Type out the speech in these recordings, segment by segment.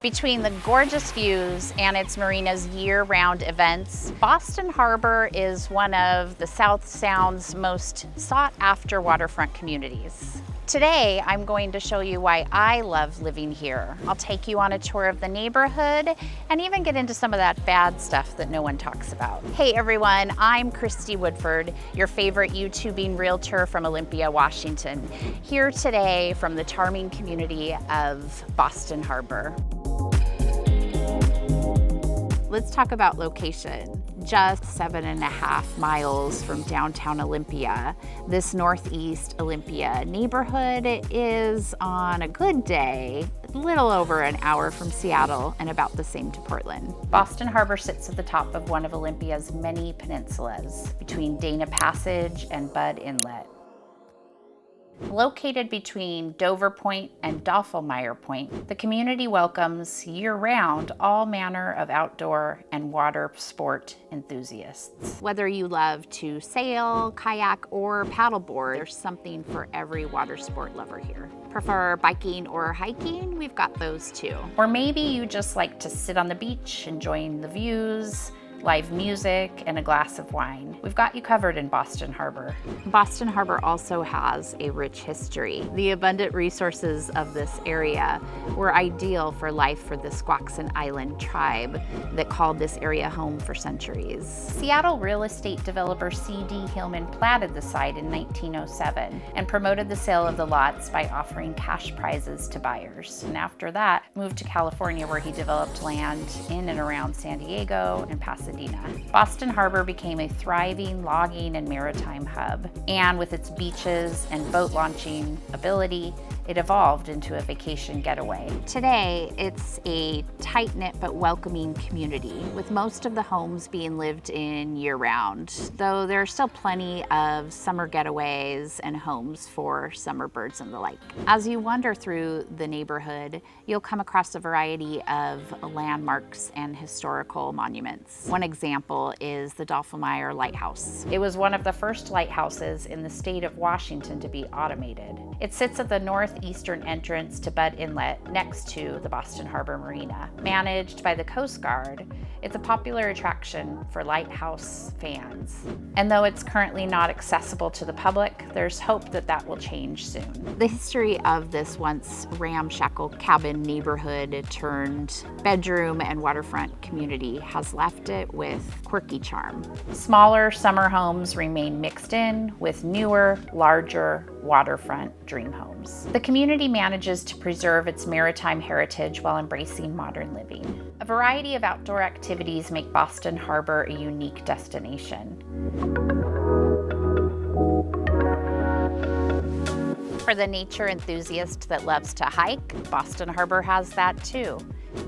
Between the gorgeous views and its marina's year-round events, Boston Harbor is one of the South Sound's most sought-after waterfront communities. Today, I'm going to show you why I love living here. I'll take you on a tour of the neighborhood and even get into some of that bad stuff that no one talks about. Hey everyone, I'm Christy Woodford, your favorite YouTubing realtor from Olympia, Washington, here today from the charming community of Boston Harbor. Let's talk about location. Just 7.5 miles from downtown Olympia, this northeast Olympia neighborhood is, on a good day, a little over an hour from Seattle and about the same to Portland. Boston Harbor sits at the top of one of Olympia's many peninsulas between Dana Passage and Budd Inlet. Located between Dover Point and Doffelmeyer Point, the community welcomes year-round all manner of outdoor and water sport enthusiasts. Whether you love to sail, kayak, or paddleboard, there's something for every water sport lover here. Prefer biking or hiking? We've got those too. Or maybe you just like to sit on the beach, enjoying the views, live music, and a glass of wine. We've got you covered in Boston Harbor. Boston Harbor also has a rich history. The abundant resources of this area were ideal for life for the Squaxin Island tribe that called this area home for centuries. Seattle real estate developer C.D. Hillman platted the site in 1907 and promoted the sale of the lots by offering cash prizes to buyers. And after that, moved to California, where he developed land in and around San Diego and Pasadena. Boston Harbor became a thriving logging and maritime hub, and with its beaches and boat launching ability, it evolved into a vacation getaway. Today, it's a tight-knit but welcoming community, with most of the homes being lived in year-round, though there are still plenty of summer getaways and homes for summer birds and the like. As you wander through the neighborhood, you'll come across a variety of landmarks and historical monuments. One example is the Doffelmeyer Lighthouse. It was one of the first lighthouses in the state of Washington to be automated. It sits at the northeastern entrance to Budd Inlet next to the Boston Harbor Marina. Managed by the Coast Guard, it's a popular attraction for lighthouse fans. And though it's currently not accessible to the public, there's hope that that will change soon. The history of this once ramshackle cabin neighborhood turned bedroom and waterfront community has left it with quirky charm. Smaller summer homes remain mixed in with newer, larger waterfront dream homes. The community manages to preserve its maritime heritage while embracing modern living. A variety of outdoor activities make Boston Harbor a unique destination. For the nature enthusiast that loves to hike, Boston Harbor has that too.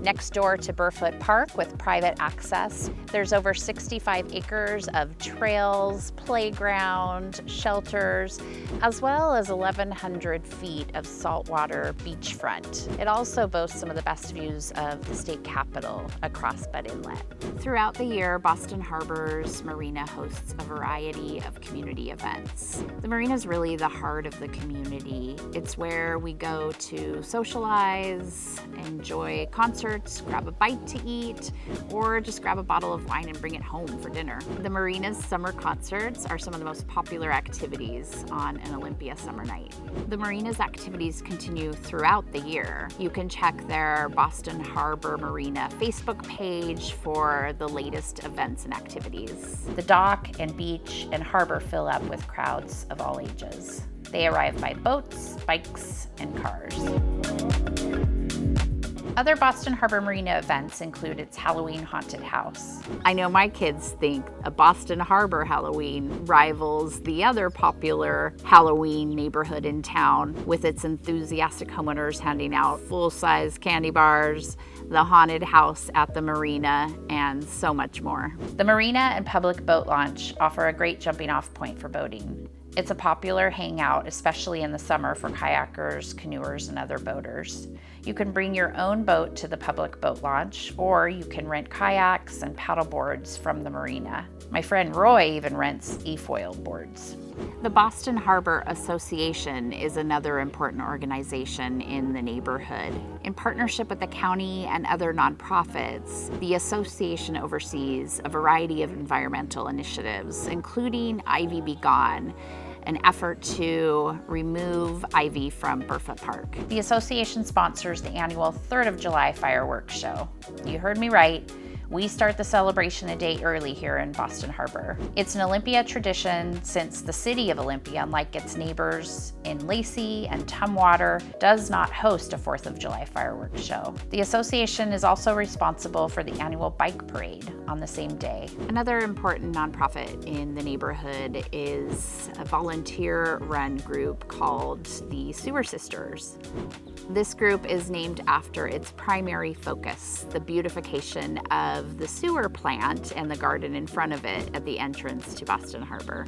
Next door to Burfoot Park with private access, there's over 65 acres of trails, playground, shelters, as well as 1,100 feet of saltwater beachfront. It also boasts some of the best views of the state capitol across Budd Inlet. Throughout the year, Boston Harbor's marina hosts a variety of community events. The marina is really the heart of the community. It's where we go to socialize, enjoy concerts, grab a bite to eat, or just grab a bottle of wine and bring it home for dinner. The marina's summer concerts are some of the most popular activities on an Olympia summer night. The marina's activities continue throughout the year. You can check their Boston Harbor Marina Facebook page for the latest events and activities. The dock and beach and harbor fill up with crowds of all ages. They arrive by boats, bikes, and cars. Other Boston Harbor Marina events include its Halloween haunted house. I know my kids think a Boston Harbor Halloween rivals the other popular Halloween neighborhood in town, with its enthusiastic homeowners handing out full-size candy bars, the haunted house at the marina, and so much more. The marina and public boat launch offer a great jumping-off point for boating. It's a popular hangout, especially in the summer, for kayakers, canoers, and other boaters. You can bring your own boat to the public boat launch, or you can rent kayaks and paddle boards from the marina. My friend Roy even rents e-foil boards. The Boston Harbor Association is another important organization in the neighborhood. In partnership with the county and other nonprofits, the association oversees a variety of environmental initiatives, including Ivy Be Gone, an effort to remove ivy from Burfoot Park. The association sponsors the annual 3rd of July fireworks show. You heard me right. We start the celebration a day early here in Boston Harbor. It's an Olympia tradition since the city of Olympia, unlike its neighbors in Lacey and Tumwater, does not host a 4th of July fireworks show. The association is also responsible for the annual bike parade on the same day. Another important nonprofit in the neighborhood is a volunteer-run group called the Sewer Sisters. This group is named after its primary focus, the beautification of the sewer plant and the garden in front of it at the entrance to Boston Harbor.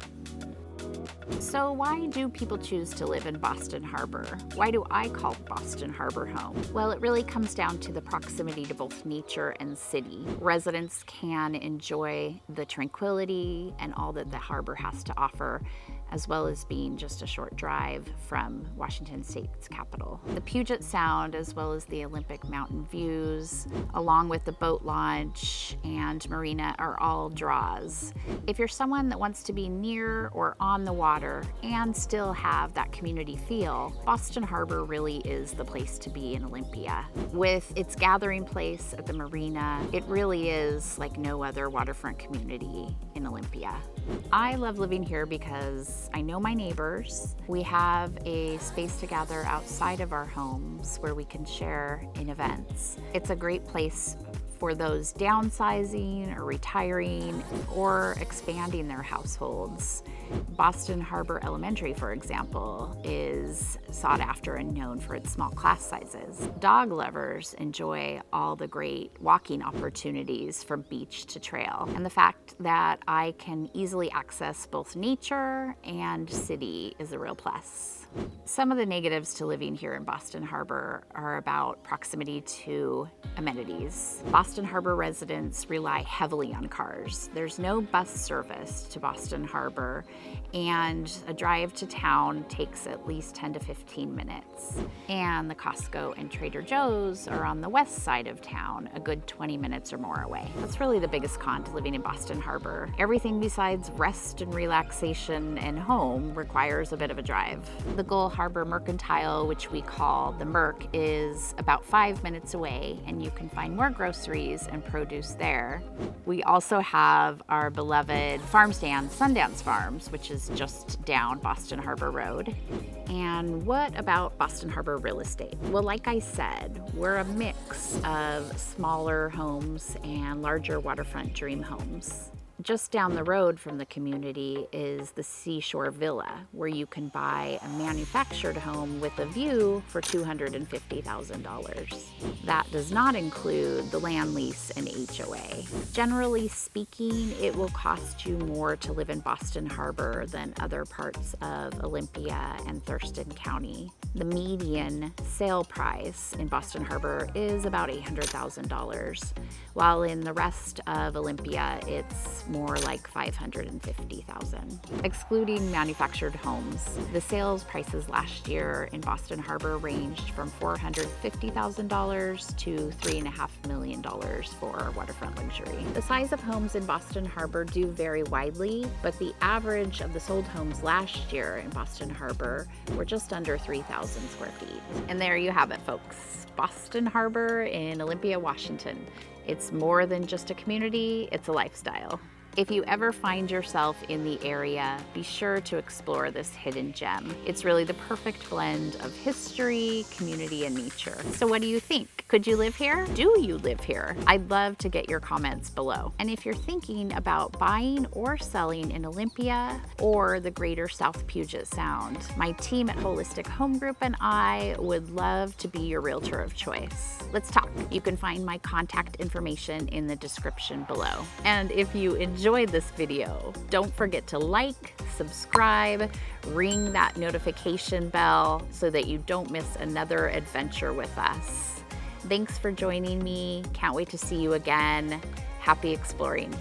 So why do people choose to live in Boston Harbor? Why do I call Boston Harbor home? Well, it really comes down to the proximity to both nature and city. Residents can enjoy the tranquility and all that the harbor has to offer, as well as being just a short drive from Washington State's capital. The Puget Sound, as well as the Olympic mountain views, along with the boat launch and marina, are all draws. If you're someone that wants to be near or on the water and still have that community feel, Boston Harbor really is the place to be in Olympia. With its gathering place at the marina, it really is like no other waterfront community in Olympia. I love living here because I know my neighbors. We have a space to gather outside of our homes where we can share in events. It's a great place for those downsizing or retiring or expanding their households. Boston Harbor Elementary, for example, is sought after and known for its small class sizes. Dog lovers enjoy all the great walking opportunities from beach to trail, and the fact that I can easily access both nature and city is a real plus. Some of the negatives to living here in Boston Harbor are about proximity to amenities. Boston Harbor residents rely heavily on cars. There's no bus service to Boston Harbor, and a drive to town takes at least 10 to 15 minutes. And the Costco and Trader Joe's are on the west side of town, a good 20 minutes or more away. That's really the biggest con to living in Boston Harbor. Everything besides rest and relaxation and home requires a bit of a drive. The Gull Harbor Mercantile, which we call the Merc, is about 5 minutes away, and you can find more groceries and produce there. We also have our beloved farm stand, Sundance Farms, which is just down Boston Harbor Road. And what about Boston Harbor real estate? Well, like I said, we're a mix of smaller homes and larger waterfront dream homes. Just down the road from the community is the Seashore Villa, where you can buy a manufactured home with a view for $250,000. That does not include the land lease and HOA. Generally speaking, it will cost you more to live in Boston Harbor than other parts of Olympia and Thurston County. The median sale price in Boston Harbor is about $800,000, while in the rest of Olympia, it's more like $550,000. Excluding manufactured homes, the sales prices last year in Boston Harbor ranged from $450,000 to $3.5 million for waterfront luxury. The size of homes in Boston Harbor do vary widely, but the average of the sold homes last year in Boston Harbor were just under 3,000 square feet. And there you have it, folks. Boston Harbor in Olympia, Washington. It's more than just a community, it's a lifestyle. If you ever find yourself in the area, be sure to explore this hidden gem. It's really the perfect blend of history, community, and nature. So what do you think? Could you live here? Do you live here? I'd love to get your comments below. And if you're thinking about buying or selling in Olympia or the greater South Puget Sound, my team at Holistic Home Group and I would love to be your realtor of choice. Let's talk. You can find my contact information in the description below. And if you enjoyed this video, don't forget to like, subscribe, ring that notification bell so that you don't miss another adventure with us. Thanks for joining me. Can't wait to see you again. Happy exploring.